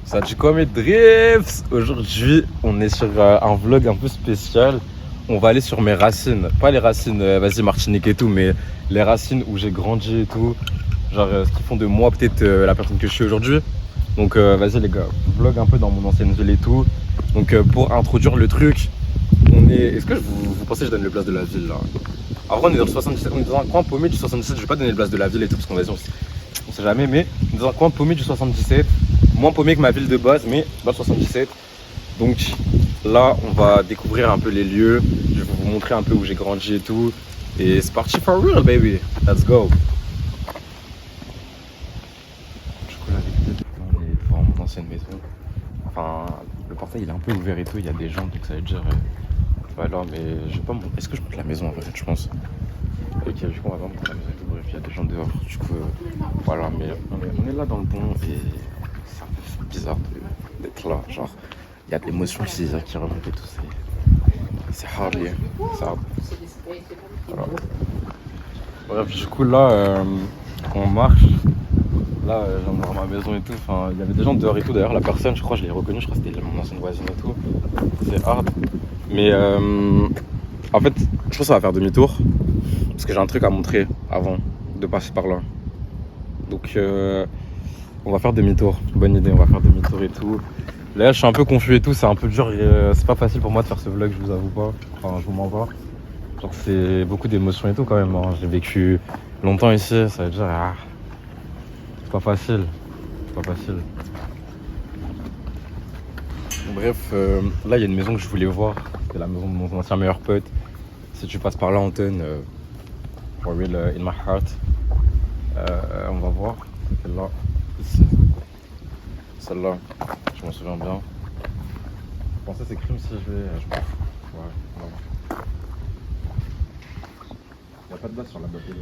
Ça dit quoi mes drifts? Aujourd'hui, on est sur un vlog un peu spécial. On va aller sur mes racines. Pas les racines, vas-y Martinique et tout, mais les racines où j'ai grandi et tout. Genre ce qui font de moi peut-être la personne que je suis aujourd'hui. Donc vas-y les gars, vlog un peu dans mon ancienne ville et tout. Donc pour introduire le truc, on est... Est-ce que vous pensez que je donne le place de la ville là? En vrai on est dans le 77, on est dans un coin paumé du 77. Je vais pas donner le place de la ville et tout parce qu'on va dire on sait jamais, mais on est dans un coin paumé du 77. Moins paumé que ma ville de base, mais dans le 77. Donc là, on va découvrir un peu les lieux. Je vais vous montrer un peu où j'ai grandi et tout. Et c'est parti for real, baby. Let's go. Du coup, là, on est devant mon ancienne maison. Enfin, le portail il est un peu ouvert et tout. Il y a des gens, donc ça veut dire. Voilà, mais je vais pas. Est-ce que je monte la maison en vrai, je pense? Ok, du coup, on va pas monter la maison et tout. Bref, il y a des gens dehors. Du coup, voilà, mais on est là dans le bon et. C'est un peu bizarre d'être là, genre il y a de l'émotion qui remonte et tout, c'est hardly, c'est hard. Voilà. Bref, du coup là, quand on marche, là je viens de voir ma maison et tout, enfin il y avait des gens dehors et tout, d'ailleurs la personne, je crois, je l'ai reconnue, je crois que c'était mon ancienne voisine et tout, c'est hard, mais en fait, je pense qu'on va faire demi-tour, parce que j'ai un truc à montrer avant de passer par là, donc on va faire demi-tour, bonne idée, on va faire demi-tour et tout. Là je suis un peu confus et tout, c'est un peu dur, c'est pas facile pour moi de faire ce vlog, je vous avoue pas, enfin je vous mens pas. Genre c'est beaucoup d'émotions et tout quand même, hein. J'ai vécu longtemps ici, ça veut dire, c'est pas facile, c'est pas facile. Bref, là il y a une maison que je voulais voir, c'est la maison de mon ancien meilleur pote. Si tu passes par là Anton, for real in my heart, on va voir, c'est là. Ici. Celle-là, je m'en souviens bien. Je pensais c'est crime si je vais. Je m'en fous. Ouais, on va voir. Il n'y a pas de base sur la boîte télé.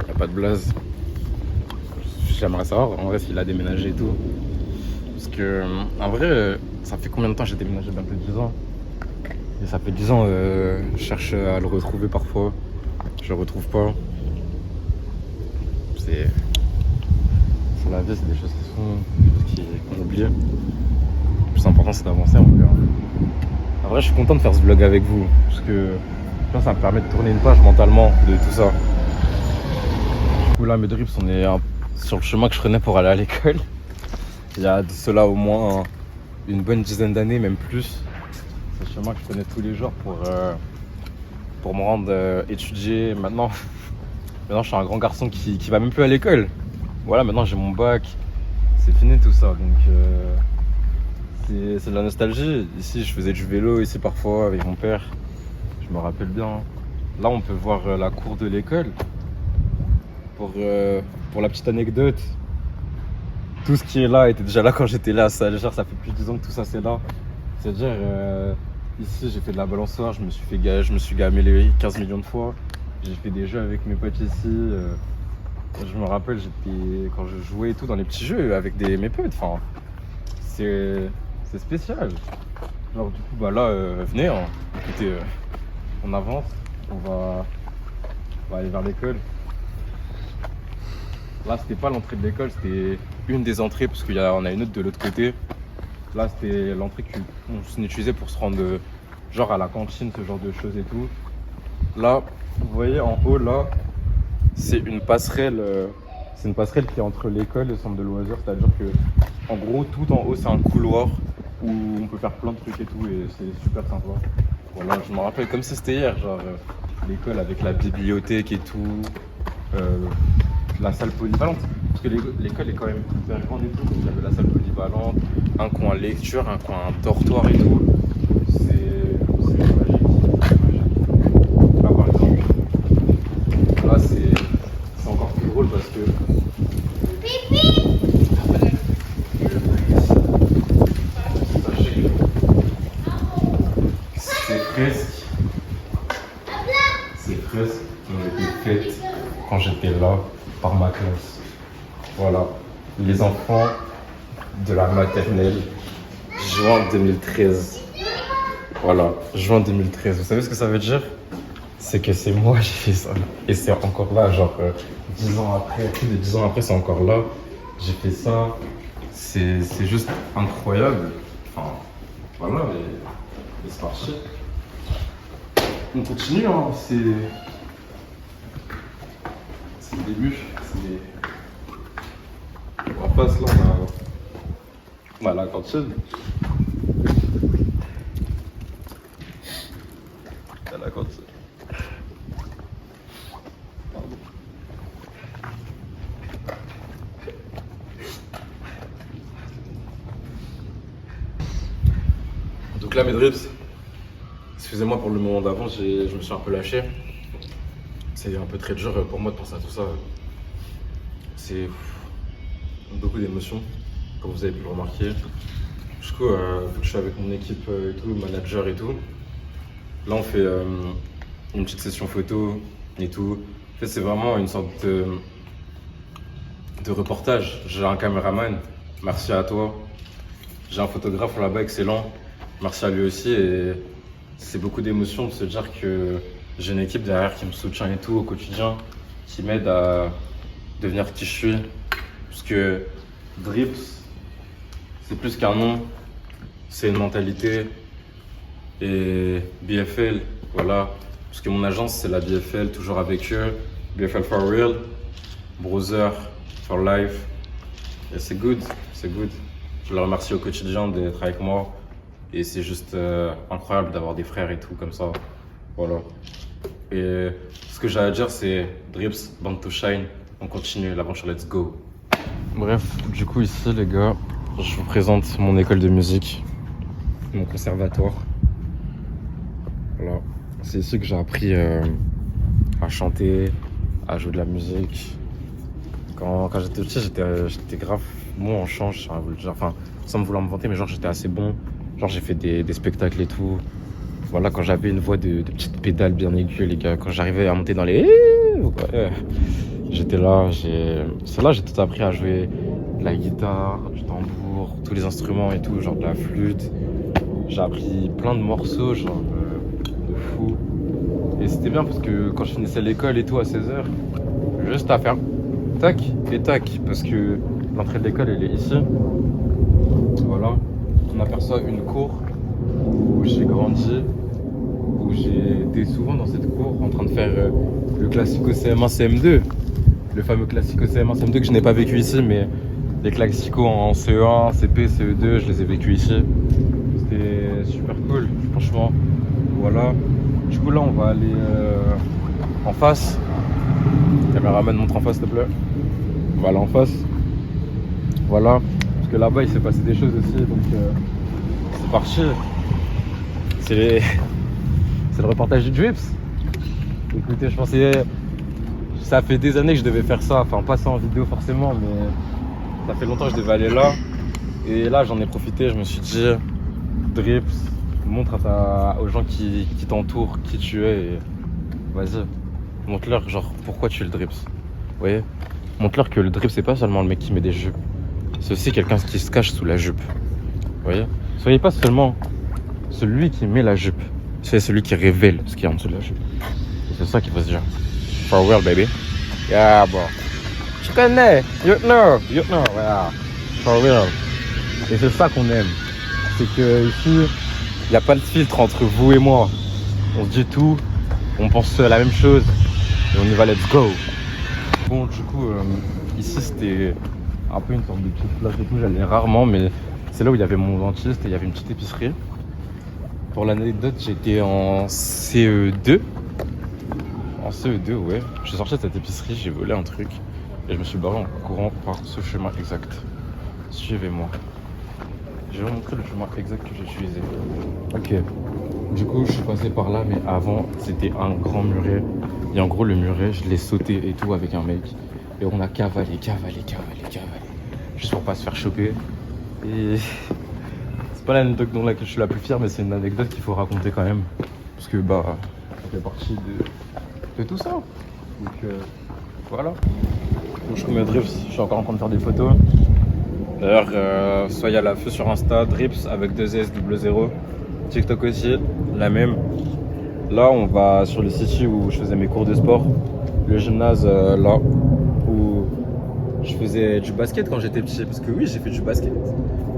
Il n'y a pas de blaze. J'aimerais savoir en vrai s'il a déménagé et tout. Parce que en vrai, ça fait combien de temps j'ai déménagé? Bientôt 10 ans. Et ça fait 10 ans, je cherche à le retrouver parfois. Je le retrouve pas. C'est la vie, c'est des choses qu'on oublie. Le plus important c'est d'avancer en vrai. En vrai, je suis content de faire ce vlog avec vous. Parce que ça me permet de tourner une page mentalement de tout ça. Du coup là, mes drips, on est sur le chemin que je prenais pour aller à l'école. Il y a de cela au moins une bonne dizaine d'années, même plus. C'est le chemin que je prenais tous les jours pour me rendre étudier. Maintenant, je suis un grand garçon qui va même plus à l'école. Voilà, maintenant j'ai mon bac. C'est fini tout ça. Donc c'est de la nostalgie. Ici, je faisais du vélo ici parfois avec mon père. Je me rappelle bien. Là, on peut voir la cour de l'école. Pour la petite anecdote, tout ce qui est là était déjà là quand j'étais là. Ça fait plus de 10 ans que tout ça c'est là. C'est-à-dire, ici j'ai fait de la balançoire, je me suis gamé 15 millions de fois. J'ai fait des jeux avec mes potes ici. Je me rappelle, quand je jouais et tout dans les petits jeux avec mes potes. Enfin, c'est spécial. Alors du coup, bah là, venez, hein. Écoutez, on avance, on va aller vers l'école. Là, c'était pas l'entrée de l'école, c'était une des entrées parce qu'on a une autre de l'autre côté. Là, c'était l'entrée qu'on utilisait pour se rendre genre à la cantine, ce genre de choses et tout. Là, vous voyez en haut, là, c'est une passerelle qui est entre l'école et le centre de loisirs. C'est-à-dire que, en gros, tout en haut, c'est un couloir où on peut faire plein de trucs et tout et c'est super sympa. Voilà, je me rappelle comme si c'était hier, genre l'école avec la bibliothèque et tout. La salle polyvalente, parce que l'école est quand même hyper grande et tout, donc il y avait la salle polyvalente, un coin lecture, un coin dortoir et tout. C'est magique. Là par exemple, là c'est encore plus drôle parce que ces fresques qui ont été faites quand j'étais là par ma classe. Voilà, les enfants de la maternelle juin 2013. Voilà, juin 2013. Vous savez ce que ça veut dire? C'est que c'est moi qui fait ça. Et c'est encore là, genre 10 ans après, plus de 10 ans après, c'est encore là. J'ai fait ça. C'est juste incroyable. Enfin, voilà, et c'est parti. On continue, hein. C'est le début. En face, là, on a la cantine. À la cantine. Pardon. Donc là, mes drips, excusez-moi pour le moment d'avant, je me suis un peu lâché. C'est un peu très dur pour moi de penser à tout ça. C'est beaucoup d'émotions, comme vous avez pu le remarquer. Du coup, vu que je suis avec mon équipe et tout, manager et tout, là on fait une petite session photo et tout. En fait, c'est vraiment une sorte de reportage. J'ai un caméraman, merci à toi. J'ai un photographe là-bas, excellent, merci à lui aussi. Et c'est beaucoup d'émotions de se dire que j'ai une équipe derrière qui me soutient et tout au quotidien, qui m'aide à devenir qui je suis. Parce que Drips, c'est plus qu'un nom, c'est une mentalité. Et BFL, voilà. Parce que mon agence, c'est la BFL, toujours avec eux. BFL for real, brother for life. Et c'est good, c'est good. Je leur remercie au quotidien d'être avec moi. Et c'est juste incroyable d'avoir des frères et tout comme ça. Voilà. Et ce que j'ai à dire, c'est Drips, Born to Shine. On continue l'aventure, let's go. Bref, du coup ici les gars, je vous présente mon école de musique, mon conservatoire. Voilà, c'est ici que j'ai appris à chanter, à jouer de la musique. Quand j'étais petit, j'étais grave bon en chant, enfin sans me vouloir me vanter, mais genre j'étais assez bon. Genre j'ai fait des spectacles et tout. Voilà, quand j'avais une voix de petite pédale bien aiguë les gars, quand j'arrivais à monter dans les... Ouais, j'étais là, j'ai tout appris à jouer de la guitare, du tambour, tous les instruments et tout, genre de la flûte. J'ai appris plein de morceaux, genre de fou. Et c'était bien parce que quand je finissais l'école et tout à 16h, juste à faire tac et tac, parce que l'entrée de l'école elle est ici. Voilà, on aperçoit une cour où j'ai grandi, où j'étais souvent dans cette cour en train de faire le classico CM1 CM2. Le fameux classico CM1 CM2 que je n'ai pas vécu ici, mais les classicos en CE1, CP, CE2, je les ai vécus ici. C'était super cool, franchement. Voilà. Du coup là on va aller en face. Caméraman, montre en face s'il te plaît. On va aller en face. Voilà. Parce que là-bas il s'est passé des choses aussi, donc c'est parti. C'est le reportage du Drips. Écoutez, je pensais... Ça fait des années que je devais faire ça, enfin pas ça en vidéo forcément, mais ça fait longtemps que je devais aller là. Et là j'en ai profité, je me suis dit, Drips, montre aux gens qui t'entourent qui tu es et vas-y, montre-leur genre pourquoi tu es le Drips. Vous voyez, montre-leur que le Drips c'est pas seulement le mec qui met des jupes, c'est aussi quelqu'un qui se cache sous la jupe. Vous voyez, soyez pas seulement celui qui met la jupe, c'est celui qui révèle ce qu'il y a en dessous de la jupe. Et c'est ça qu'il faut se dire. For real, baby. Yeah, bro. Tu connais. You know, voilà. For real. Et c'est ça qu'on aime. C'est que ici, il n'y a pas de filtre entre vous et moi. On se dit tout, on pense à la même chose, et on y va, let's go. Bon, du coup, ici, c'était un peu une sorte de petite plage et tout. J'allais rarement, mais c'est là où il y avait mon dentiste et il y avait une petite épicerie. Pour l'anecdote, j'étais en CE2. En CE2, ouais. Je suis sorti de cette épicerie, j'ai volé un truc et je me suis barré en courant par ce chemin exact. Suivez-moi. Je vais vous montrer le chemin exact que j'ai utilisé. Ok. Du coup, je suis passé par là, mais avant, c'était un grand muret. Et en gros, le muret, je l'ai sauté et tout avec un mec. Et on a cavalé. Juste pour pas se faire choper. Et c'est pas l'anecdote dont laquelle je suis la plus fière, mais c'est une anecdote qu'il faut raconter quand même. Parce que, bah, ça fait partie de tout ça. Donc voilà. Donc, je suis encore en train de faire des photos. D'ailleurs, soyez à l'affût sur Insta, Drips avec 2S00. TikTok aussi, la même. Là, on va sur le city où je faisais mes cours de sport. Le gymnase, là, où je faisais du basket quand j'étais petit. Parce que oui, j'ai fait du basket.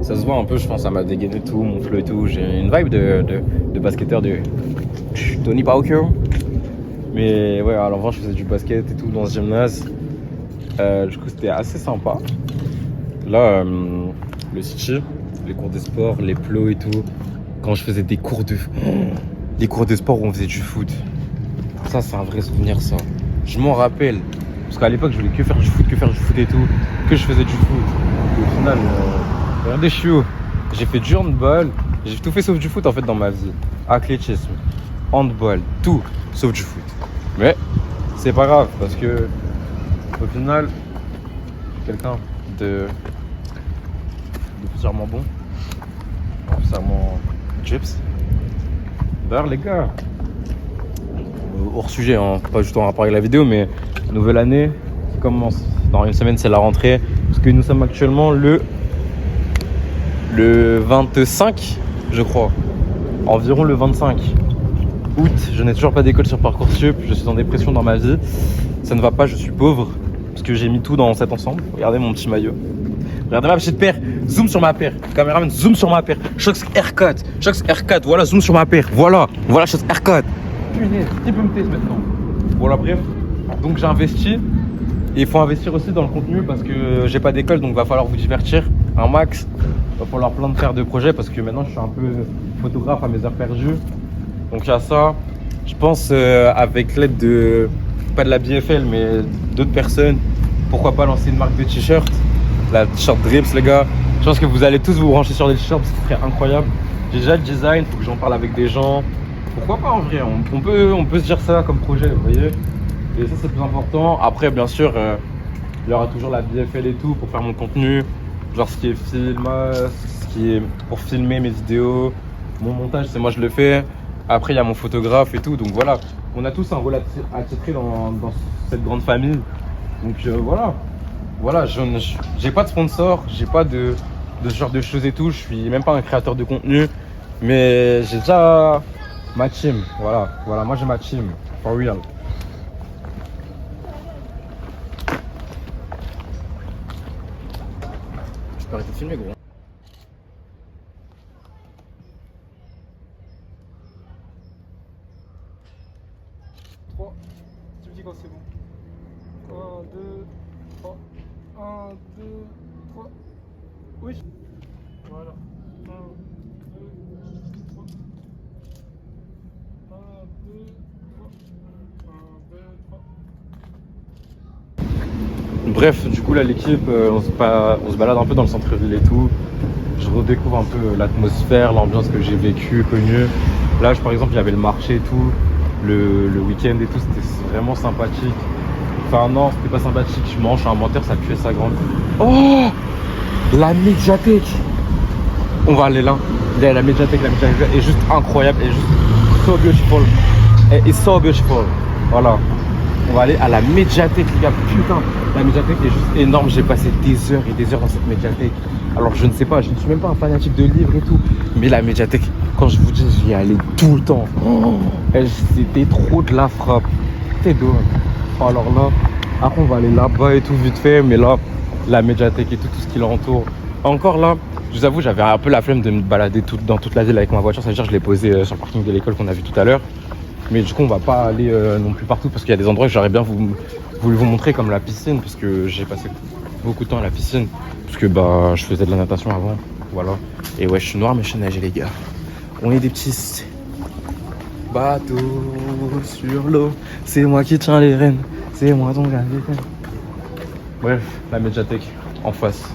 Ça se voit un peu, je pense, ça m'a dégainé tout, mon flow et tout. J'ai une vibe de basketteur de Tony Parker. Mais ouais, à l'envers, je faisais du basket et tout dans ce gymnase. Du coup, c'était assez sympa. Là, le city, les cours de sport, les plots et tout. Quand je faisais des cours de sport où on faisait du foot. Ça, c'est un vrai souvenir, ça. Je m'en rappelle. Parce qu'à l'époque, je voulais que faire du foot et tout. Que je faisais du foot. Et au final, regardez, je suis où? J'ai fait du handball. J'ai tout fait sauf du foot, en fait, dans ma vie. Athlétisme, handball, tout sauf du foot. Mais c'est pas grave, parce que au final, quelqu'un de bizarrement bon, bizarrement chips. D'ailleurs, les gars, hors sujet, hein, pas juste en rapport avec la vidéo, mais nouvelle année qui commence. Dans une semaine, c'est la rentrée. Parce que nous sommes actuellement le 25, je crois. Environ le 25 août. Je n'ai toujours pas d'école sur Parcoursup. Je suis en dépression dans ma vie. Ça ne va pas, je suis pauvre. Parce que j'ai mis tout dans cet ensemble. Regardez mon petit maillot. Regardez ma petite paire. Zoom sur ma paire. Caméraman, zoom sur ma paire. Shox R4. Shox R4. Voilà, zoom sur ma paire. Voilà Shox R4. Punaise, qui peut me tester maintenant? Voilà, bref. Donc j'ai investi. Et il faut investir aussi dans le contenu parce que j'ai pas d'école, donc va falloir vous divertir un max. Va falloir plein de faire de projets parce que maintenant je suis un peu photographe à mes heures perdues. Donc il y a ça. Je pense avec l'aide de, pas de la BFL, mais d'autres personnes, pourquoi pas lancer une marque de t-shirt. La t-shirt Drips, les gars. Je pense que vous allez tous vous brancher sur des t-shirts, ce serait incroyable. J'ai déjà le design, faut que j'en parle avec des gens. Pourquoi pas en vrai, on peut se dire ça comme projet, vous voyez. Et ça c'est le plus important. Après bien sûr, il y aura toujours la BFL et tout pour faire mon contenu. Genre ce qui est filmage, ce qui est pour filmer mes vidéos. Mon montage, c'est moi je le fais. Après il y a mon photographe et tout. Donc voilà, on a tous un rôle à titrer dans cette grande famille. Donc voilà, j'ai pas de sponsor, j'ai pas de ce genre de choses et tout. Je suis même pas un créateur de contenu. Mais j'ai déjà ma team. Voilà, moi j'ai ma team. For real. Je peux arrêter de filmer, gros. 3, tu me dis quand c'est bon. 1, 2, 3. 1, 2, 3. Oui. Voilà. 1, 2, 3. 1, 2, 3. 1, 2, 3. Bref, du coup là l'équipe, on se balade un peu dans le centre-ville et tout. Je redécouvre un peu l'atmosphère, l'ambiance que j'ai vécue, connue. Là par exemple il y avait le marché et tout, le week-end et tout, c'était vraiment sympathique. Enfin non, c'était pas sympathique, je suis un menteur, ça puait sa grande. Oh, la médiathèque. On va aller là. La médiathèque est juste incroyable, elle est juste so beautiful. Elle est so beautiful. Voilà. On va aller à la médiathèque, les gars. Putain, la médiathèque est juste énorme. J'ai passé des heures et des heures dans cette médiathèque. Alors, je ne sais pas, je ne suis même pas un fanatique de livres et tout. Mais la médiathèque, quand je vous dis, j'y allais tout le temps. Oh, c'était trop de la frappe. C'était dommage. Alors là, après, on va aller là-bas et tout, vite fait. Mais là, la médiathèque et tout ce qui l'entoure. Encore là, je vous avoue, j'avais un peu la flemme de me balader dans toute la ville avec ma voiture. Ça veut dire, je l'ai posée sur le parking de l'école qu'on a vu tout à l'heure. Mais du coup, on va pas aller non plus partout parce qu'il y a des endroits que j'aurais bien voulu vous montrer, comme la piscine, parce que j'ai passé beaucoup de temps à la piscine, parce que je faisais de la natation avant, voilà. Et ouais, je suis noir mais je sais nager, les gars. On est des petits bateaux sur l'eau, c'est moi qui tiens les rênes, c'est moi ton gars. Bref, la médiathèque en face.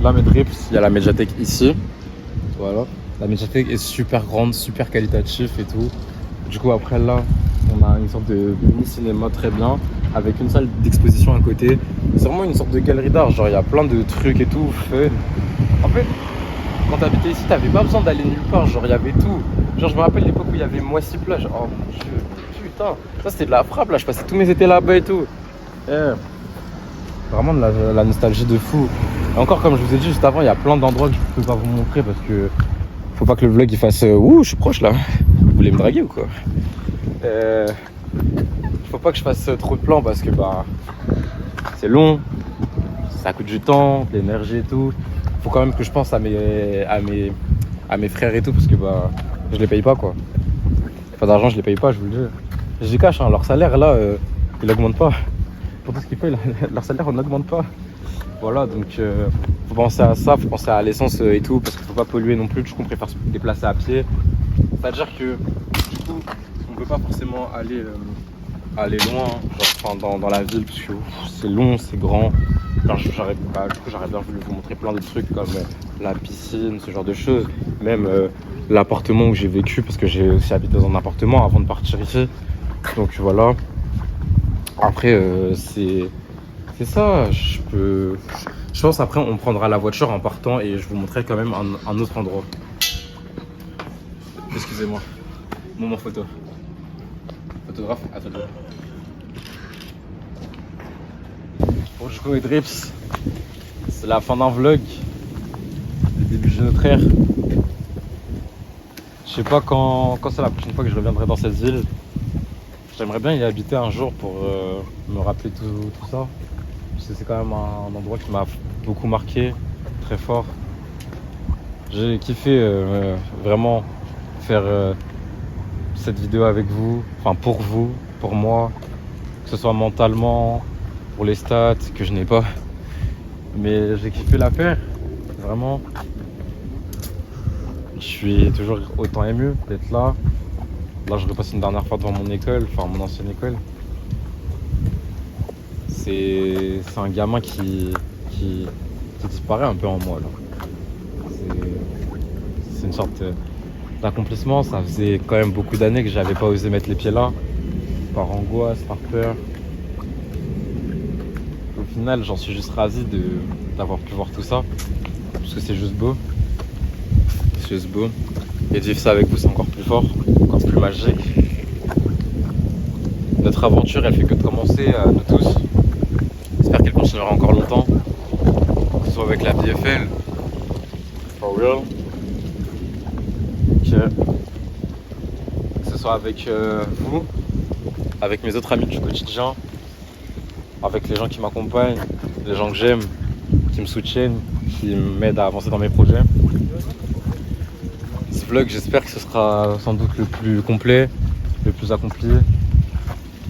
Là, mes drips, il y a la médiathèque ici, voilà. La médiathèque est super grande, super qualitative et tout. Du coup, après là, on a une sorte de mini-cinéma très bien, avec une salle d'exposition à côté. C'est vraiment une sorte de galerie d'art, genre il y a plein de trucs et tout, fun. En fait, quand t'habitais ici, t'avais pas besoin d'aller nulle part, genre il y avait tout. Genre je me rappelle l'époque où il y avait Moissy Plage. Oh mon dieu, putain, ça c'était de la frappe là, je passais tous mes étés là-bas et tout. Vraiment de la nostalgie de fou. Et encore, comme je vous ai dit juste avant, il y a plein d'endroits que je peux pas vous montrer parce que faut pas que le vlog il fasse ouh, je suis proche là. Vous voulez me draguer ou quoi? Faut pas que je fasse trop de plans parce que bah c'est long, ça coûte du temps, de l'énergie et tout. Faut quand même que je pense à mes frères et tout parce que bah je les paye pas quoi. Pas d'argent, je les paye pas, je vous le dis. Je les cache, hein, leur salaire là, il augmente pas. Pour tout ce qu'ils payent, leur salaire on n'augmente pas. Voilà, donc faut penser à ça, faut penser à l'essence et tout, parce qu'il faut pas polluer non plus. Du coup, on préfère se déplacer à pied. C'est-à-dire que du coup, on peut pas forcément aller loin, dans la ville, parce que c'est long, c'est grand. Alors, j'aurais bien voulu vous montrer plein de trucs comme la piscine, ce genre de choses. Même l'appartement où j'ai vécu, parce que j'ai aussi habité dans un appartement avant de partir ici. Donc voilà. Après, c'est ça. Je pense après, on prendra la voiture en partant et je vous montrerai quand même un autre endroit. Excusez-moi. Moment photo. Photographe, attendez. Bon, du coup, les Drips, c'est la fin d'un vlog. Le début de notre ère. Je sais pas quand c'est la prochaine fois que je reviendrai dans cette ville. J'aimerais bien y habiter un jour pour me rappeler tout ça. Parce que c'est quand même un endroit qui m'a beaucoup marqué, très fort. J'ai kiffé vraiment faire cette vidéo avec vous, enfin pour vous, pour moi, que ce soit mentalement, pour les stats que je n'ai pas. Mais j'ai kiffé la faire, vraiment. Je suis toujours autant ému d'être là. Là, je repasse une dernière fois devant mon école, enfin mon ancienne école. C'est un gamin qui disparaît un peu en moi là. C'est une sorte d'accomplissement. Ça faisait quand même beaucoup d'années que j'avais pas osé mettre les pieds là, par angoisse, par peur. Au final, j'en suis juste ravi d'avoir pu voir tout ça, parce que c'est juste beau. C'est juste beau. Et de vivre ça avec vous, c'est encore plus fort, encore plus magique. Notre aventure, elle fait que de commencer, nous tous. J'espère qu'elle continuera encore longtemps, que ce soit avec la BFL, for real, que ce soit avec vous, avec mes autres amis du quotidien, avec les gens qui m'accompagnent, les gens que j'aime, qui me soutiennent, qui m'aident à avancer dans mes projets. Ce vlog, j'espère que ce sera sans doute le plus complet, le plus accompli.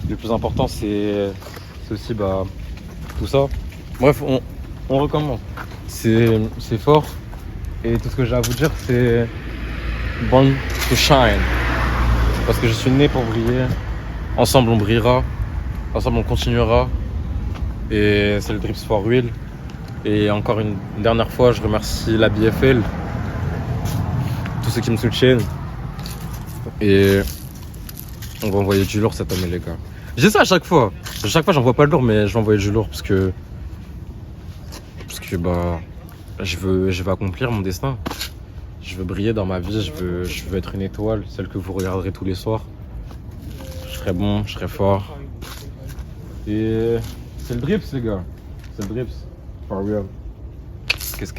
Le plus important, c'est aussi tout ça. Bref, on recommence. C'est fort. Et tout ce que j'ai à vous dire, c'est born to shine. Parce que je suis né pour briller. Ensemble, on brillera. Ensemble, on continuera. Et c'est le Drips for Real. Et encore une dernière fois, je remercie la BFL, tous ceux qui me soutiennent. Et on va envoyer du lourd cette année, les gars. J'ai ça à chaque fois. À chaque fois, j'envoie pas de lourd, mais je vais envoyer du lourd parce que bah, je veux accomplir mon destin. Je veux briller dans ma vie. Je veux être une étoile, celle que vous regarderez tous les soirs. Je serai bon, je serai fort. Et c'est le Drips, les gars. C'est le Drips. For real. Qu'est-ce